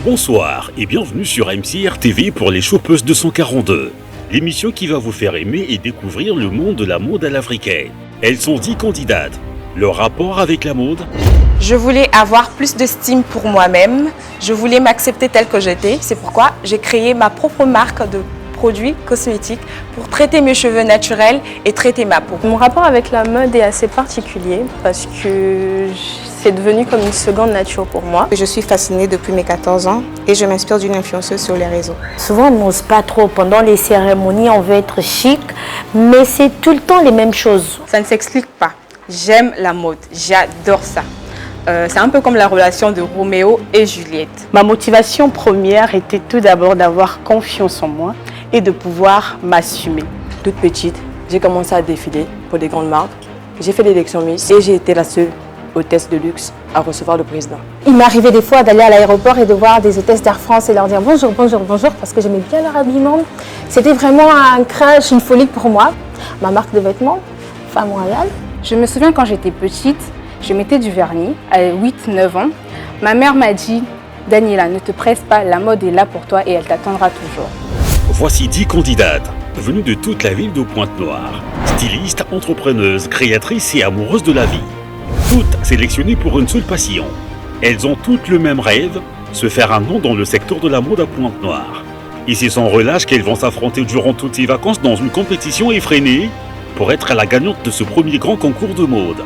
Bonsoir et bienvenue sur MCR TV pour les Chopeuses 242, l'émission qui va vous faire aimer et découvrir le monde de la mode à l'africaine. Elles sont 10 candidates. Leur rapport avec la mode? Je voulais avoir plus d'estime pour moi-même, je voulais m'accepter telle que j'étais. C'est pourquoi j'ai créé ma propre marque de produits cosmétiques pour traiter mes cheveux naturels et traiter ma peau. Mon rapport avec la mode est assez particulier parce que c'est devenu comme une seconde nature pour moi. Je suis fascinée depuis mes 14 ans et je m'inspire d'une influenceuse sur les réseaux. Souvent, on n'ose pas trop. Pendant les cérémonies, on veut être chic, mais c'est tout le temps les mêmes choses. Ça ne s'explique pas. J'aime la mode, j'adore ça. C'est un peu comme la relation de Roméo et Juliette. Ma motivation première était tout d'abord d'avoir confiance en moi et de pouvoir m'assumer. Toute petite, j'ai commencé à défiler pour des grandes marques. J'ai fait l'élection Miss et j'ai été la seule hôtesse de luxe à recevoir le président. Il m'arrivait des fois d'aller à l'aéroport et de voir des hôtesses d'Air France et leur dire bonjour, bonjour, bonjour, parce que j'aimais bien leur habillement. C'était vraiment un crush, une folie pour moi. Ma marque de vêtements, Femme Royale. Je me souviens quand j'étais petite, je mettais du vernis à 8-9 ans. Ma mère m'a dit « Daniela, ne te presse pas, la mode est là pour toi et elle t'attendra toujours ». Voici 10 candidates, venues de toute la ville de Pointe-Noire. Stylistes, entrepreneuses, créatrices et amoureuses de la vie. Toutes sélectionnées pour une seule passion. Elles ont toutes le même rêve, se faire un nom dans le secteur de la mode à Pointe-Noire. Et c'est sans relâche qu'elles vont s'affronter durant toutes ces vacances dans une compétition effrénée pour être la gagnante de ce premier grand concours de mode.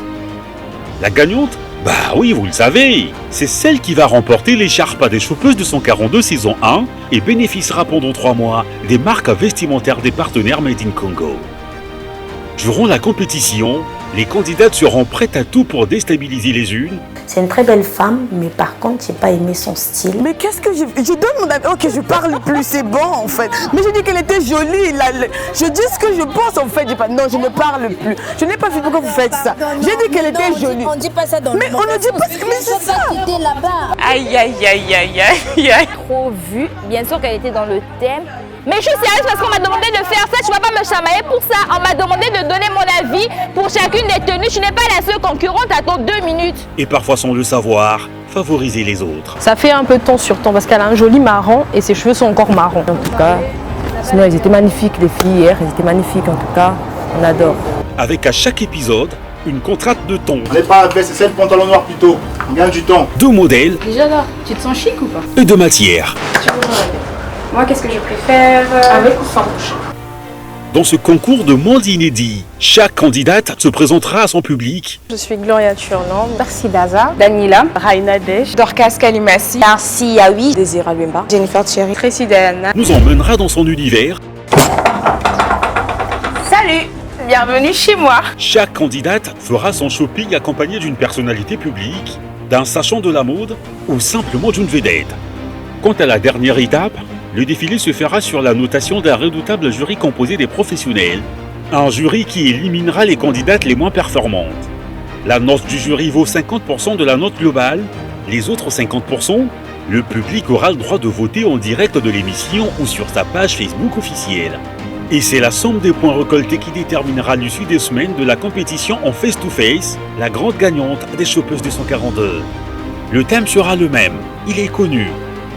La gagnante? Bah oui, vous le savez, c'est celle qui va remporter l'écharpe des Chopeuses 242 saison 1 et bénéficiera pendant 3 mois des marques vestimentaires des partenaires Made in Congo. Durant la compétition, les candidates seront prêtes à tout pour déstabiliser les unes. C'est une très belle femme, mais par contre, j'ai pas aimé son style. Mais qu'est-ce que je donne mon avis? Ok, je parle plus, c'est bon en fait. Mais je dis qu'elle était jolie. Je dis ce que je pense en fait. Non, je ne parle plus. Je n'ai pas vu pourquoi vous faites ça. J'ai dit qu'elle était jolie. On dit pas ça dans le Mais on ne dit pas ce que c'est ça. Aïe, aïe, aïe, aïe, aïe, aïe. Trop vu. Bien sûr qu'elle était dans le thème. Mais je suis sérieuse parce qu'on m'a demandé de faire ça, tu vas pas me chamailler pour ça. On m'a demandé de donner mon avis pour chacune des tenues. Je n'ai pas la seule concurrente, attends 2 minutes. Et parfois sans le savoir, favoriser les autres. Ça fait un peu de temps sur temps parce qu'elle a un joli marron et ses cheveux sont encore marrons. En tout cas, sinon elles étaient magnifiques les filles hier, elles étaient magnifiques en tout cas, on adore. Avec à chaque épisode, une contrainte de ton. On n'est pas avec c'est le pantalon noir plutôt, on gagne du temps. De modèles. J'adore. Tu te sens chic ou pas? Et de matière. Moi, qu'est-ce que je préfère? Avec ou sans bouche? Dans ce concours de mode inédit, chaque candidate se présentera à son public. Je suis Gloria Turland, Merci Daza. Daniela, Raina Desh, Dorcas Kalimassi, Merci Yaoui. Désira Luemba, Jennifer Thierry. Tracy Diana. Nous emmènera dans son univers. Salut, bienvenue chez moi. Chaque candidate fera son shopping accompagné d'une personnalité publique, d'un sachant de la mode ou simplement d'une vedette. Quant à la dernière étape, le défilé se fera sur la notation d'un redoutable jury composé des professionnels. Un jury qui éliminera les candidates les moins performantes. La note du jury vaut 50% de la note globale. Les autres 50%, le public aura le droit de voter en direct de l'émission ou sur sa page Facebook officielle. Et c'est la somme des points récoltés qui déterminera l'issue des semaines de la compétition en face-to-face, la grande gagnante des Chopeuses 242. Le thème sera le même, il est connu.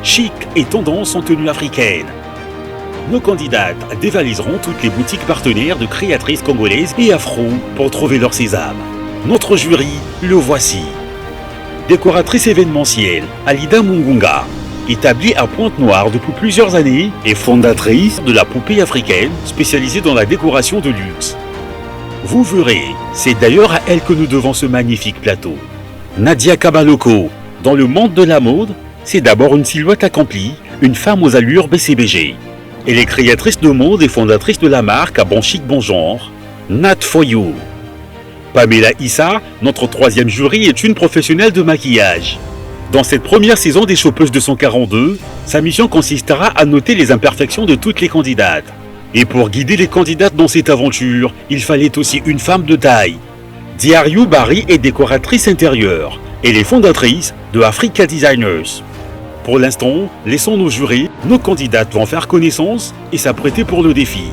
Chic et tendance en tenue africaine. Nos candidates dévaliseront toutes les boutiques partenaires de créatrices congolaises et afro pour trouver leur sésame. Notre jury, le voici. Décoratrice événementielle, Alida Mungunga, établie à Pointe-Noire depuis plusieurs années et fondatrice de la poupée africaine spécialisée dans la décoration de luxe. Vous verrez, c'est d'ailleurs à elle que nous devons ce magnifique plateau. Nadia Kabaloko, dans le monde de la mode, c'est d'abord une silhouette accomplie, une femme aux allures BCBG. Elle est créatrice de mode et fondatrice de la marque à bon chic bon genre, Nat For You. Pamela Issa, notre troisième jury, est une professionnelle de maquillage. Dans cette première saison des Chopeuses 242, sa mission consistera à noter les imperfections de toutes les candidates. Et pour guider les candidates dans cette aventure, il fallait aussi une femme de taille. Diariou Barry est décoratrice intérieure. Elle est fondatrice de Africa Designers. Pour l'instant, laissons nos jurés, nos candidates vont faire connaissance et s'apprêter pour le défi.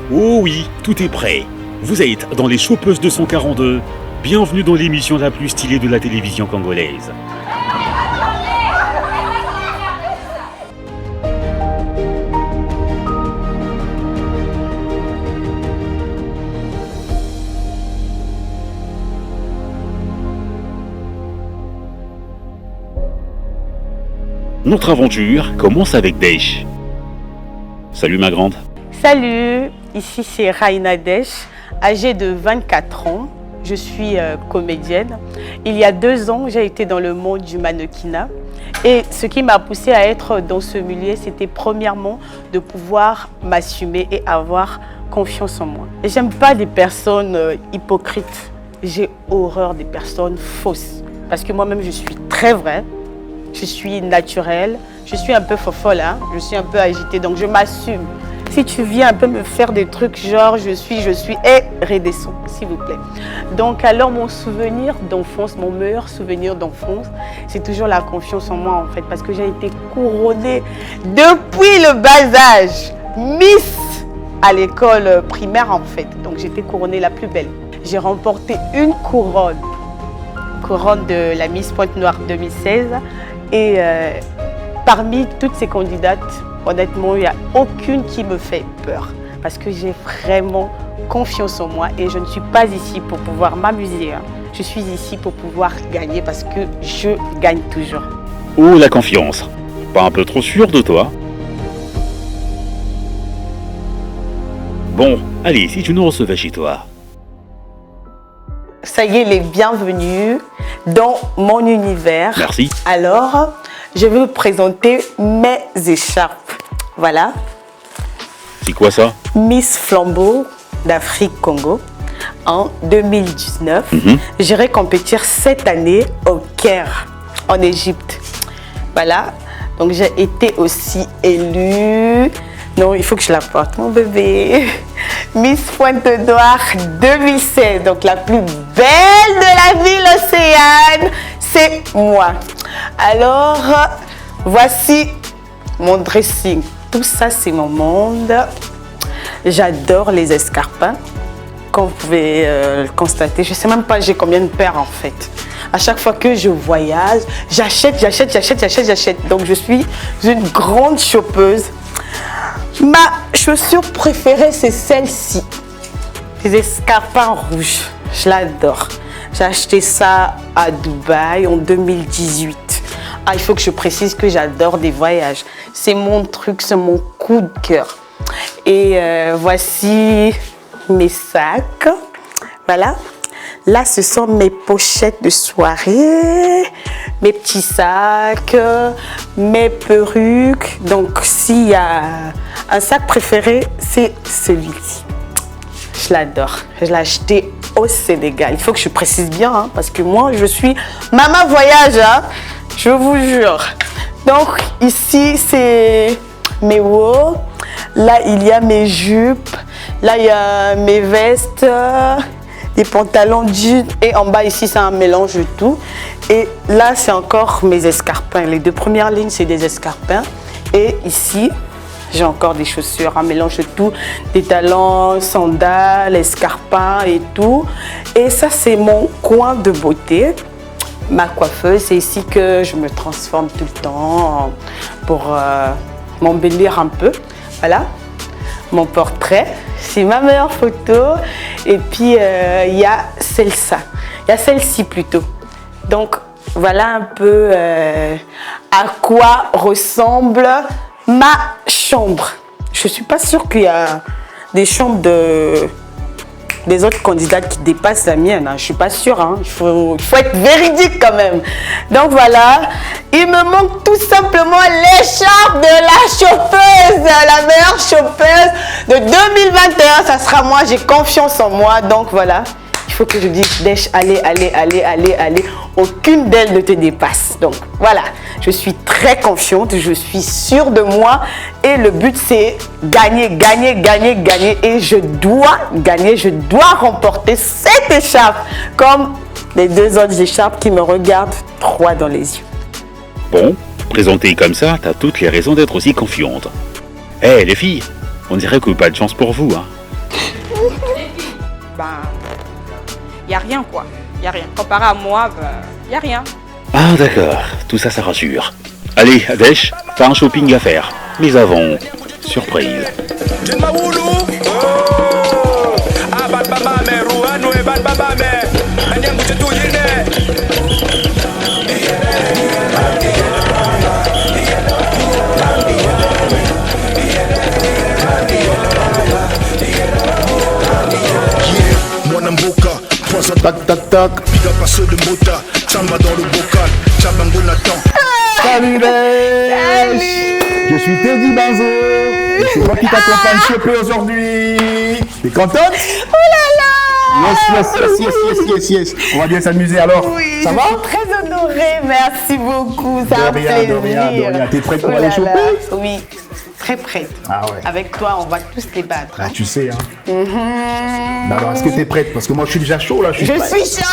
Oh oui, tout est prêt. Vous êtes dans les Chopeuses 242. Bienvenue dans l'émission la plus stylée de la télévision congolaise. Notre aventure commence avec Desh. Salut ma grande. Salut, ici c'est Raina Desh, âgée de 24 ans. Je suis comédienne. Il y a 2 ans, j'ai été dans le monde du mannequinat. Et ce qui m'a poussée à être dans ce milieu, c'était premièrement de pouvoir m'assumer et avoir confiance en moi. J'aime pas des personnes hypocrites. J'ai horreur des personnes fausses. Parce que moi-même, je suis très vraie. Je suis naturelle. Je suis un peu fofolle, hein. Je suis un peu agitée, donc je m'assume. Si tu viens un peu me faire des trucs genre je suis, redescends, s'il vous plaît. Donc alors mon souvenir d'enfance, mon meilleur souvenir d'enfance, c'est toujours la confiance en moi en fait, parce que j'ai été couronnée depuis le bas âge, Miss à l'école primaire en fait. Donc j'étais couronnée la plus belle. J'ai remporté une couronne de la Miss Pointe-Noire 2016 et parmi toutes ces candidates, honnêtement, il n'y a aucune qui me fait peur parce que j'ai vraiment confiance en moi et je ne suis pas ici pour pouvoir m'amuser. Hein. Je suis ici pour pouvoir gagner parce que je gagne toujours. Oh, la confiance. Pas un peu trop sûr de toi? Bon, allez, si tu nous recevais chez toi. Ça y est, les bienvenus dans mon univers. Merci. Alors, je vais vous présenter mes écharpes. Voilà. C'est quoi ça? Miss Flambeau d'Afrique Congo en 2019. J'irai compétir cette année au Caire, en Égypte. Voilà. Donc j'ai été aussi élue. Non, il faut que je la porte, mon bébé. Miss Pointe-Noire 2016. Donc la plus belle de la ville Océane, c'est moi. Alors, voici mon dressing. Tout ça, c'est mon monde. J'adore les escarpins. Comme vous pouvez le constater, je ne sais même pas j'ai combien de paires en fait. À chaque fois que je voyage, j'achète. Donc je suis une grande chopeuse. Ma chaussure préférée, c'est celle-ci. Les escarpins rouges. Je l'adore. J'ai acheté ça à Dubaï en 2018. Ah, il faut que je précise que j'adore des voyages. C'est mon truc, c'est mon coup de cœur. Et voici mes sacs. Voilà. Là, ce sont mes pochettes de soirée, mes petits sacs, mes perruques. Donc, s'il y a un sac préféré, c'est celui-ci. Je l'adore. Je l'ai acheté au Sénégal. Il faut que je précise bien, hein, parce que moi, je suis maman voyage, hein, je vous jure. Donc, ici, c'est mes hauts. Là, il y a mes jupes. Là, il y a mes vestes, des pantalons jeans. Et en bas, ici, c'est un mélange de tout. Et là, c'est encore mes escarpins. Les 2 premières lignes, c'est des escarpins. Et ici, j'ai encore des chaussures, un mélange de tout, des talons, sandales, escarpins et tout. Et ça, c'est mon coin de beauté. Ma coiffeuse, c'est ici que je me transforme tout le temps pour m'embellir un peu. Voilà, mon portrait, c'est ma meilleure photo. Et puis, il y a celle-ci plutôt. Donc, voilà un peu à quoi ressemble ma chambre. Je ne suis pas sûre qu'il y a des chambres des autres candidates qui dépassent la mienne. Hein. Je ne suis pas sûre. Hein. Il faut être véridique quand même. Donc voilà, il me manque tout simplement l'écharpe de la chopeuse, la meilleure chopeuse de 2021. Ça sera moi, j'ai confiance en moi. Donc voilà, il faut que je dise, Desh, allez. Aucune d'elles ne te dépasse. Donc voilà, je suis très confiante, je suis sûre de moi et le but c'est gagner. Et je dois gagner, je dois remporter cette écharpe comme les 2 autres écharpes qui me regardent droit dans les yeux. Bon, présentée comme ça, t'as toutes les raisons d'être aussi confiante. Eh les filles, on dirait que pas de chance pour vous, hein. Ben, y a rien quoi. Y a rien. Comparé à moi, y a rien. Ah d'accord, tout ça, ça rassure. Allez, Desh, t'as un shopping à faire. Mais avant, surprise. Tac, tac, tac. Big up à ceux de Mota. Chamba dans le bocal. Chabango Nathan. Salut les. Je suis Teddy Benzo. Et c'est moi qui t'accompagne choper aujourd'hui. T'es contente? Oh là là. Yes. On va bien s'amuser alors. Oui, ça va? Je suis très honorée. Merci beaucoup. Ça De rien. T'es prête pour aller choper? Oui. Très prête. Ah ouais. Avec toi, on va tous les battre. Ah, tu sais, hein. Alors, est-ce que t'es prête? Parce que moi, je suis déjà chaud, là. Je suis chaude aussi.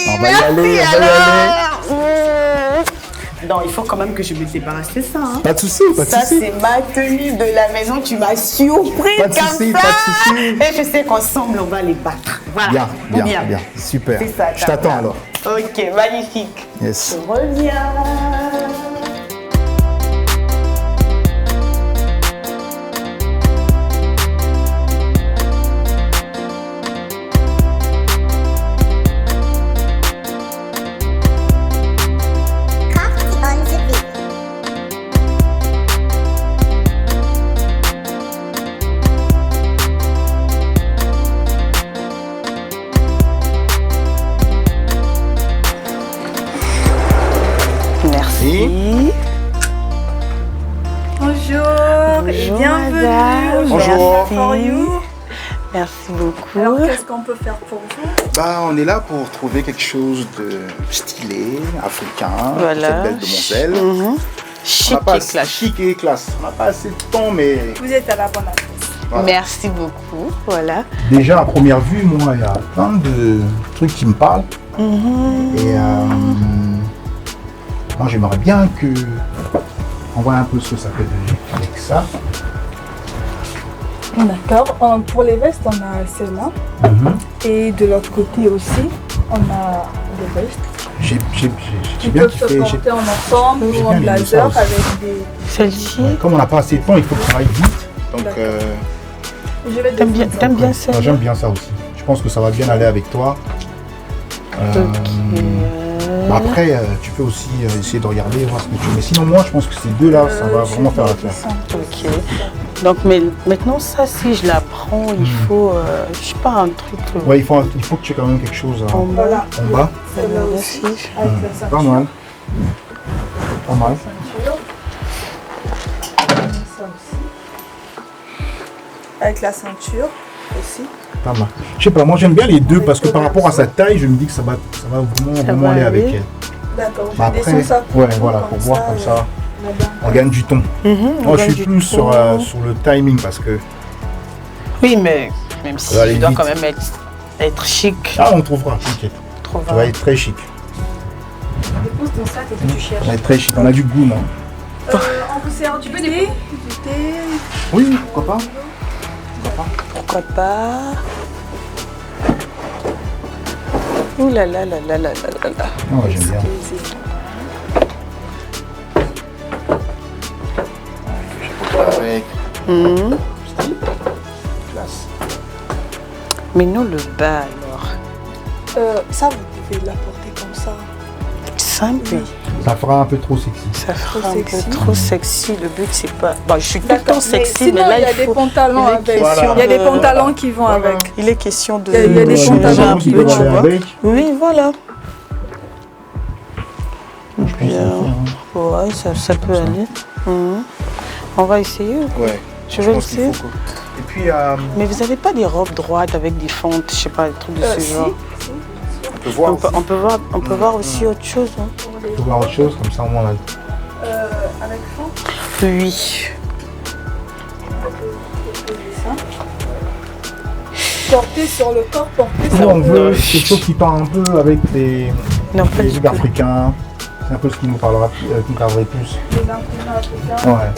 On va y aller. Non, il faut quand même que je me débarrasse de ça. Hein. Pas de soucis. Ça, c'est ma tenue de la maison. Tu m'as surpris comme ça. Pas de soucis. Et je sais qu'ensemble, on va les battre. Voilà. Bien. Super. C'est ça. Je t'attends alors. Ok, magnifique. Yes. Je reviens. Bonjour et bienvenue. Bonjour. Merci beaucoup. Alors, qu'est-ce qu'on peut faire pour vous? On est là pour trouver quelque chose de stylé, africain, voilà. cette belle demoiselle. Chic et classe. On n'a pas assez de temps, mais... Vous êtes à la bonne adresse. Voilà. Merci beaucoup. Voilà. Déjà, à première vue, moi, il y a plein de trucs qui me parlent. Et moi, j'aimerais bien que... On voit un peu ce que ça peut donner avec ça. D'accord. Pour les vestes, on a celle-là. Et de l'autre côté aussi, on a des vestes. J'ai bien kiffé. Ils peuvent se porter en ensemble ou en blazer avec des... Celle-ci. Comme on n'a pas assez de temps, il faut que ça aille vite. Donc, t'aimes bien ça? J'aime bien ça aussi. Je pense que ça va bien aller avec toi. Après, tu peux aussi essayer de regarder, voir ce que tu veux. Mais sinon, moi, je pense que ces deux-là, ça va vraiment faire l'affaire. Ok. Donc, mais maintenant, ça, si je la prends, il faut, je sais pas, un truc... Ouais, il faut que tu aies quand même quelque chose en bas. Celle-là aussi. Pas mal. Pas mal. Avec la ceinture aussi. Pas mal. Je sais pas, moi j'aime bien les deux parce que par rapport à sa taille, je me dis que ça va vraiment aller avec elle. D'accord, après, voilà, pour voir comme ça, on gagne du ton. Moi je suis plus sur le timing parce que... Oui, mais même si je dois quand même être chic. Ah, on trouvera, t'inquiète. Tu vas être très chic. Dépose ton sac et que tu cherches. On va être très chic, on a du goût, non? On vous sert du thé? Oui, pourquoi pas? Pourquoi pas? Ouh là là là là là là là. Oh, j'aime bien. Avec. Classe. Mais nous, le bas alors. Ça, vous pouvez l'apporter comme ça. Simple. Ça fera un peu trop sexy. Ça fera un peu trop sexy. Le but, c'est pas... Bon, je suis tout le temps sexy, sinon, mais là, il y a des pantalons avec. Voilà. Il y a des pantalons qui vont avec. Il est question de... Il y a des pantalons qui vont avec. Oui, voilà. Bien. Ouais, ça peut aller. On va essayer. Ouais. Je vais essayer. Et puis... Mais vous n'avez pas des robes droites avec des fentes, je sais pas, des trucs de ce genre? On peut voir. On peut voir aussi autre chose. Hein. On peut voir autre chose, comme ça au moins on a... Avec fond? Oui. Porter sur le corps, porter sur Nous, on veut quelque chose qui part un peu avec les trucs africains. C'est un peu ce qui nous parlera, qui nous parlerait plus. les imprimés africains, Ouais.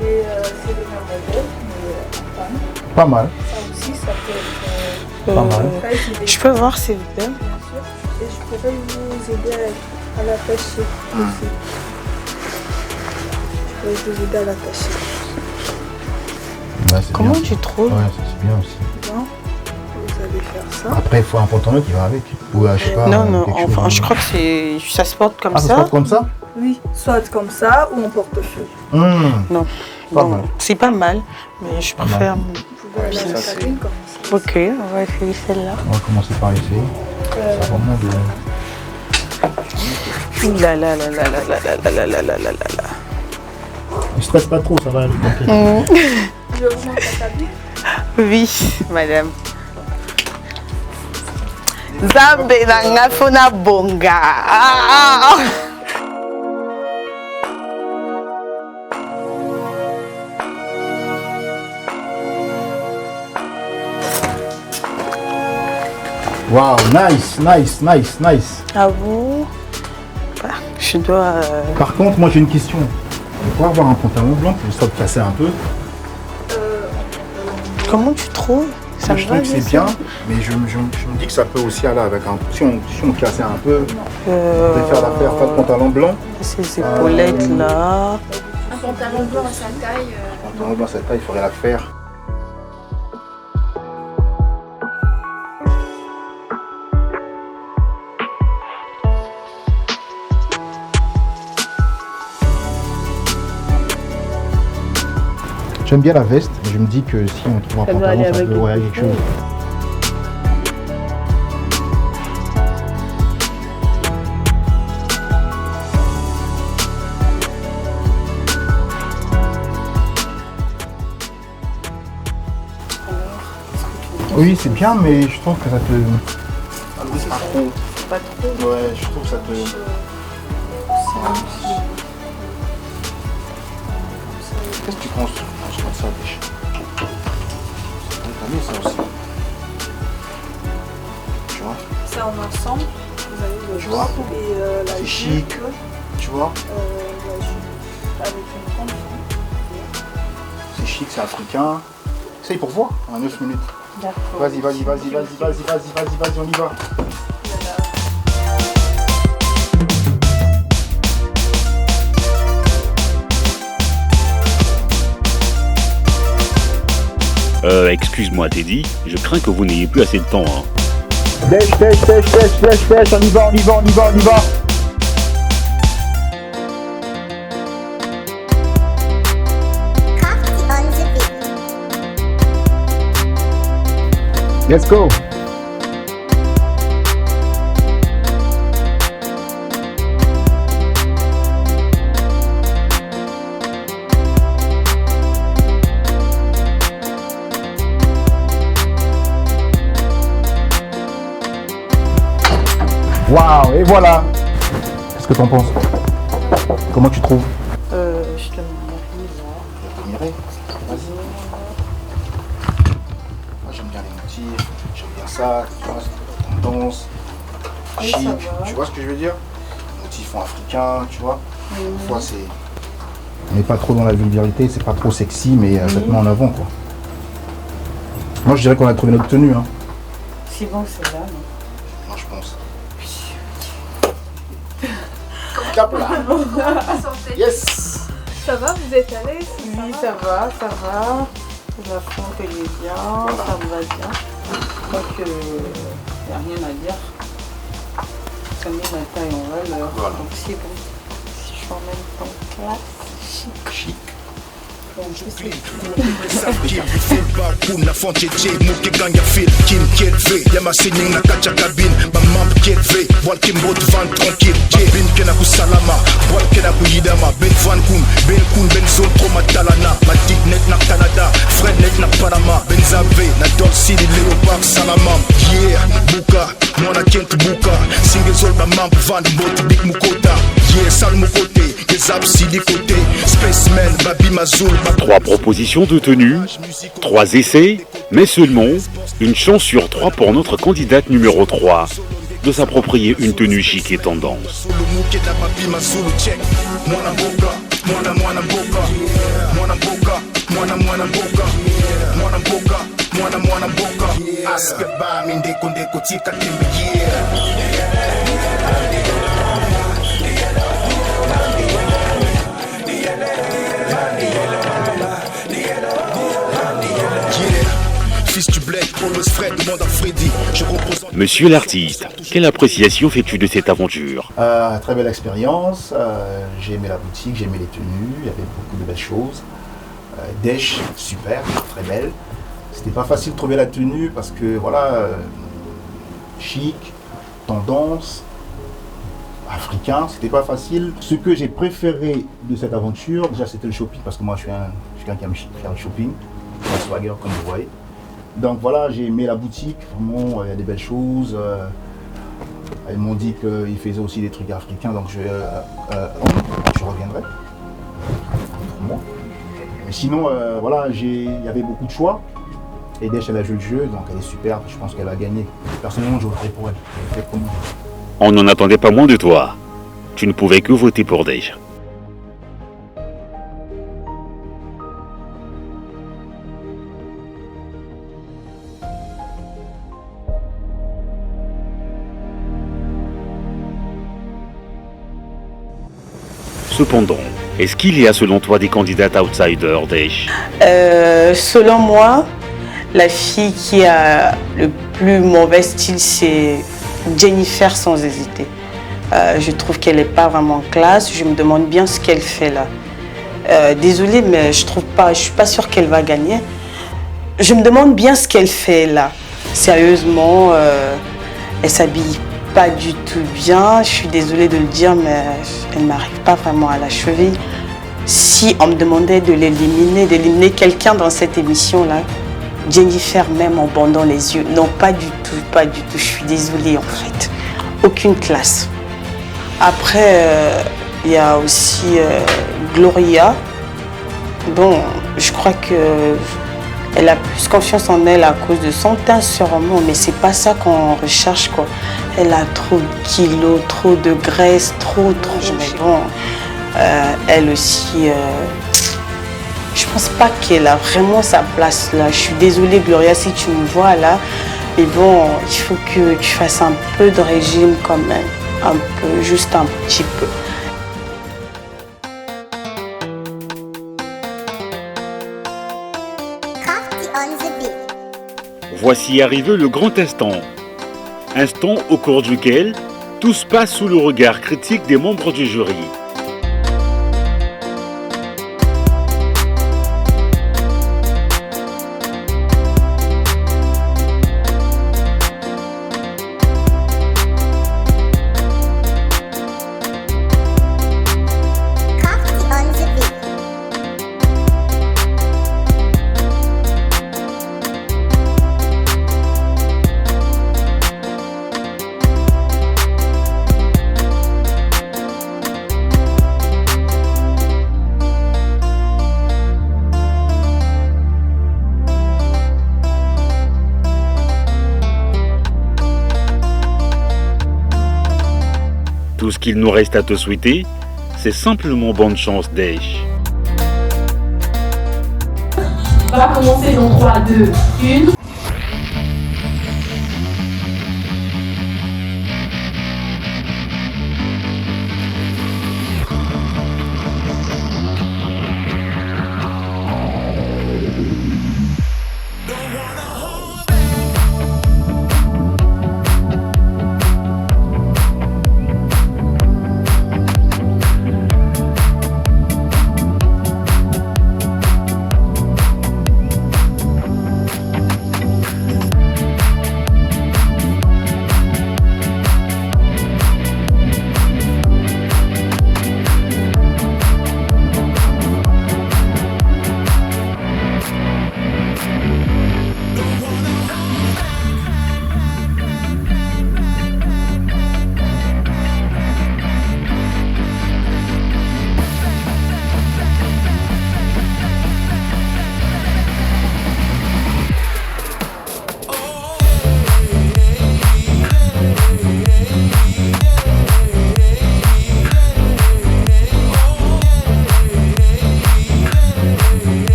mais c'est le même modèle, mais en panne. Pas mal. Ça aussi, ça peut être... Pas mal. Je peux voir s'il vous plaît? Bien sûr. Et je pourrais vous aider à l'attacher aussi. Je pourrais vous aider à l'attacher. Ouais, Comment bien. tu trouves? Ouais, c'est bien aussi. Bon, vous allez faire ça. Après, il faut un pantalon qui va avec. Ou je sais pas. Non, quelque enfin, chose. je crois que ça se porte comme Ah, ça. ça se porte comme ça? Oui, soit comme ça ou en portefeuille. Non, Pas mal. c'est pas mal, mais je préfère... Vous pouvez aller à la cabine comme ça. Ok, on va essayer celle-là. On va commencer par essayer. C'est vraiment de... Ouh là là là là là là là là là là là là. Ne stresse pas trop, ça va aller. Je vous montre ta table. Oui, madame. Zambe nanga fona bonga. Ah. Wow, nice, nice, nice, nice. Ah bon? Je dois... Par contre, moi j'ai une question. On pourrait avoir un pantalon blanc pour ça te casser un peu. Comment tu trouves? Ça me je trouve va, que c'est bien, mais je me dis que ça peut aussi aller avec un... Si on cassait un peu, on peut faire l'affaire, pas de pantalon blanc. Ces épaulettes là. Un pantalon blanc à sa taille. Un pantalon blanc à sa taille, il faudrait l'affaire. J'aime bien la veste, mais je me dis que si on trouve un pantalon, ça peut aller quelque chose. Oui, c'est bien, mais je trouve que ça te... C'est pas trop. Pas trop. Ouais, je trouve que ça te... Qu'est-ce que tu penses? Je pense ça, biche. T'as mis ça aussi. Tu vois? C'est en ensemble. Vous avez le Tu vois? et la c'est chic. Tu vois? Avec une grande fond. C'est chic, c'est africain. Essaye pour voir, en 9 minutes. D'accord. Vas-y, on y va. Excuse-moi Teddy, je crains que vous n'ayez plus assez de temps. Hein. Dèche, on y va. Let's go. Waouh, et voilà. Qu'est-ce que t'en penses? Comment tu trouves? Je te Vas-y. Moi j'aime bien les motifs, j'aime bien ça, tu vois, c'est tendance, chic, tu vois ce que je veux dire? Les motifs sont africains, tu vois. Parfois c'est... On n'est pas trop dans la vulgarité, c'est pas trop sexy, mais ça te met en avant quoi. Moi je dirais qu'on a trouvé notre tenue. Hein. Si bon c'est là. Moi je pense. Cap là. Yes. Ça va, vous êtes à l'aise? Oui, ça va. La fonte elle est bien, ça me va bien. Je crois qu'il n'y a rien à dire. Ça met la taille en valeur. Voilà. Donc c'est bon. Si je suis en même temps classe, chic. Kuna fonte je muke ganya fil Kim kelve Yama sining na kacha kabin Ba mamp kelve Wal kimbot van tranquille Bin kena ku salama Wal kena ku yidama Ben van kun Ben zon troma talana Ma net na Canada Fred net na Panama Ben zave Na Dol City Leopard Salamam Yeah Buka Mwana kent buka Single zol ba mamp van Mbot bik mukota Yeah sal mukote Gezab sidi kote Spaceman Babi Mazul 3 propositions de tenue, 3 essais, mais seulement une chance sur 3 pour notre candidate numéro 3 de s'approprier une tenue chic et tendance. Monsieur l'artiste, quelle appréciation fais-tu de cette aventure? Très belle expérience, j'ai aimé la boutique, j'ai aimé les tenues, il y avait beaucoup de belles choses. Dèche, super, très belle. C'était pas facile de trouver la tenue parce que voilà, chic, tendance, africain, c'était pas facile. Ce que j'ai préféré de cette aventure, déjà c'était le shopping parce que moi je suis quelqu'un qui aime faire le shopping, un swagger comme vous voyez. Donc voilà, j'ai aimé la boutique, vraiment il y a des belles choses. Ils m'ont dit qu'ils faisaient aussi des trucs africains, donc je reviendrai. Pour moi. Mais sinon, voilà, il y avait beaucoup de choix. Et Dej, elle a joué le jeu, donc elle est superbe, je pense qu'elle va gagner. Personnellement, je voterai pour elle. On n'en attendait pas moins de toi. Tu ne pouvais que voter pour Dej. Cependant, est-ce qu'il y a selon toi des candidates outsiders, Dej? Selon moi, la fille qui a le plus mauvais style, c'est Jennifer sans hésiter. Je trouve qu'elle n'est pas vraiment classe. Je me demande bien ce qu'elle fait là. Désolée, mais je suis pas sûre qu'elle va gagner. Je me demande bien ce qu'elle fait là. Sérieusement, elle s'habille pas du tout bien. Je suis désolée de le dire, mais elle n'arrive pas vraiment à la cheville. Si on me demandait d'éliminer quelqu'un dans cette émission-là, Jennifer même en bandant les yeux. Non, pas du tout, pas du tout. Je suis désolée en fait. Aucune classe. Après, il y a aussi Gloria. Bon, je crois qu'elle a plus confiance en elle à cause de son teint sûrement, mais c'est pas ça qu'on recherche quoi. Elle a trop de kilos, trop de graisse, trop. Mais bon, elle aussi, je pense pas qu'elle a vraiment sa place là. Je suis désolée Gloria si tu me vois là, mais bon, il faut que tu fasses un peu de régime quand même, un peu, juste un petit peu. Voici arrivé le grand instant. Instant au cours duquel tout se passe sous le regard critique des membres du jury. Tout ce qu'il nous reste à te souhaiter, c'est simplement bonne chance, Dej. On va commencer dans 3, 2, 1.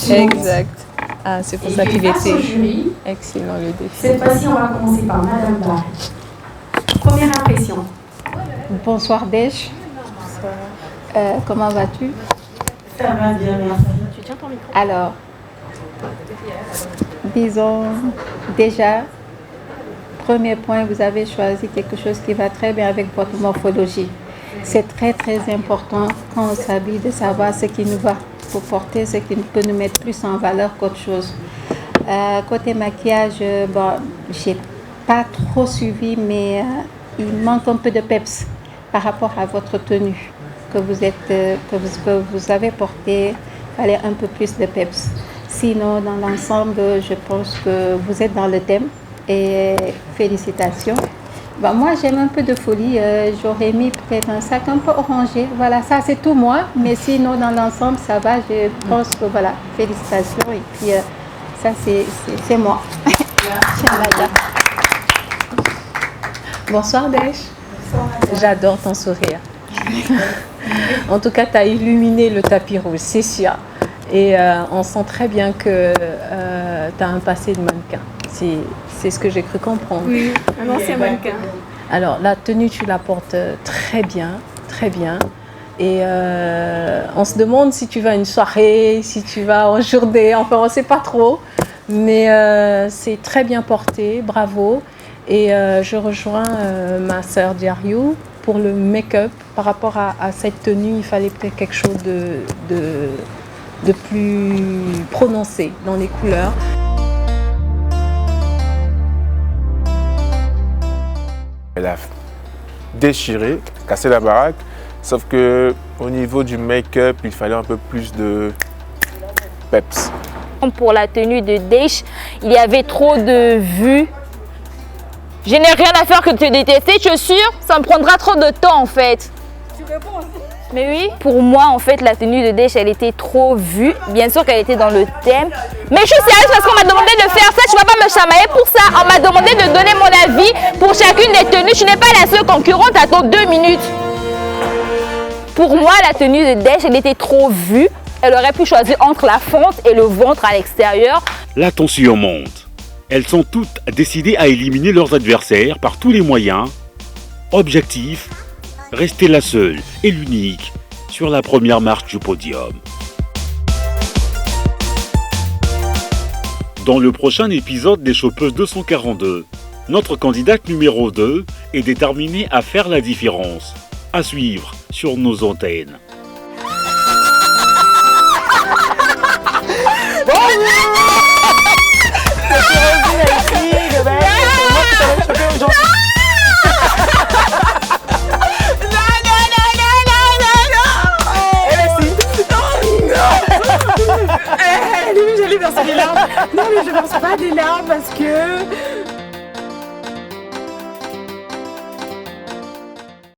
Exact. Ah, c'est pour ça qu'il était excellent le défi. Cette fois-ci, on va commencer par Madame Barry. Première impression. Bonsoir Dej. Comment vas-tu? Ça va bien, merci. Tu tiens ton micro? Alors, disons déjà, Premier point, vous avez choisi quelque chose qui va très bien avec votre morphologie. C'est très très important quand on s'habille de savoir ce qui nous va pour porter, ce qui peut nous mettre plus en valeur qu'autre chose. Côté maquillage, bon, j'ai pas trop suivi, mais il manque un peu de peps par rapport à votre tenue que vous avez portée. Il fallait un peu plus de peps. Sinon, dans l'ensemble, je pense que vous êtes dans le thème et félicitations. Bon, moi, j'aime un peu de folie. J'aurais mis peut-être un sac un peu orangé. Voilà, ça, c'est tout moi. Mais sinon, dans l'ensemble, ça va. Je pense que voilà, félicitations. Et puis, ça, c'est moi. Bonsoir, Dèche. J'adore ton sourire. En tout cas, tu as illuminé le tapis rouge, c'est sûr. Et on sent très bien que tu as un passé de mannequin. C'est ce que j'ai cru comprendre. Oui, un ancien mannequin. Alors, la tenue, tu la portes très bien, très bien. Et on se demande si tu vas à une soirée, si tu vas en journée, enfin, on ne sait pas trop. Mais c'est très bien porté, bravo. Et je rejoins ma sœur Diariou pour le make-up. Par rapport à cette tenue, il fallait peut-être quelque chose de plus prononcé dans les couleurs. Elle a déchiré, cassé la baraque, sauf que au niveau du make-up, il fallait un peu plus de peps. Pour la tenue de Dèche, il y avait trop de vues. Je n'ai rien à faire que de te détester, chaussures, ça me prendra trop de temps en fait. Tu réponds aussi. Mais oui, pour moi en fait la tenue de Dèche elle était trop vue. Bien sûr qu'elle était dans le thème. Mais je suis sérieuse parce qu'on m'a demandé de faire ça, tu ne vas pas me chamailler pour ça. On m'a demandé de donner mon avis pour chacune des tenues. Je n'ai pas la seule concurrente, attends 2 minutes. Pour moi la tenue de Dèche elle était trop vue. Elle aurait pu choisir entre la fente et le ventre à l'extérieur. La tension monte. Elles sont toutes décidées à éliminer leurs adversaires par tous les moyens. Objectif, rester la seule et l'unique sur la première marche du podium. Dans le prochain épisode des Chopeuses 242, notre candidate numéro 2 est déterminée à faire la différence. À suivre sur nos antennes. J'allais verser des larmes. Non, mais je verse pas des larmes parce que